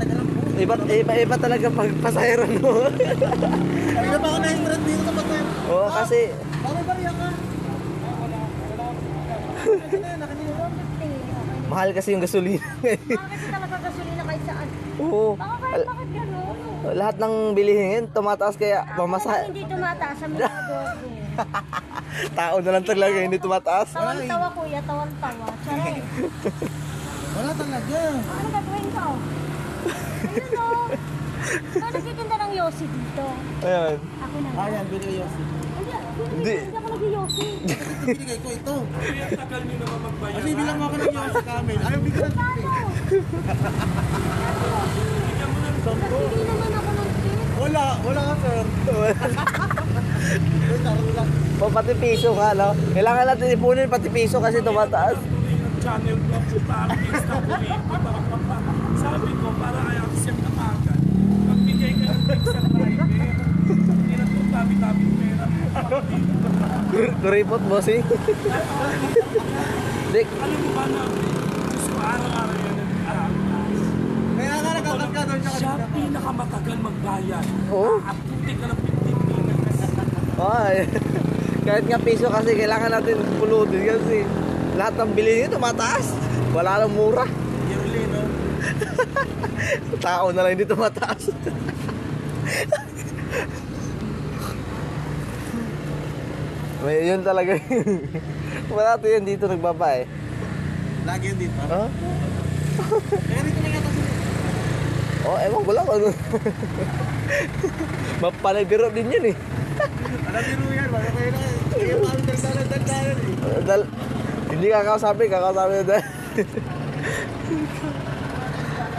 Tagal po. Iba talaga pag pasahero, no? Ano ba ako na-impress dito sa Bataan? Oo, kasi Bakit bariya ka? Nakanina. mahal kasi yung gasolina. Kasi talaga gasolina kahit saan. Oo. Bakit gano'n? Lahat ng bilihin ngayon tumataas kaya pamasahe. Hindi tumataas sa mga gogo. Tao na lang talaga hindi tumataas. Tawan-tawa kuya, tawan-tawa. Charay. Wala talaga. Ano gagawin ko? Ayun o. Paano nagtitinda ng Yossi dito? Ayun. Ako na. Ayan, binigay yung Hindi ako nag-Yossi. binigay ko ito. Kasi bilang mo ako ng Yossi Camel. Ayaw bigyan ng tubig. Nagbigay naman ako ng tip. Wala ka sir. Wait, taro lang. Pati piso nga, no? Kailangan natin ipunin pati piso kasi tumataas. Channel ko po para sabi ko para ay accept na agad. Magbigay ka ng tip sa driver. Hindi na ito tabi-tabi pera. Kuripot, bossing. Dik, Alam mo ba na gusto araw-araw yan ang araw-araw. Kaya nga nagkakad ka doon Siya pinakamatagal magbayad. Oo. Apunti ka ng 15 minutes. ay. Kahit nga piso kasi kailangan natin pulutin kasi lahat ng bilihin tumataas. Wala nang mura. Yearly, no? Tao na lang hindi tumataas. May yun talaga. Wala to yan dito nagbaba eh. Lagi yun dito. Huh? Kaya dito na yata sa... Oh, ewan ko lang ano. Mapanay-biro din yun eh. Alam niyo yan, baka kayo na. Kaya parang nagdalan eh. Hindi kakausapin na dahil.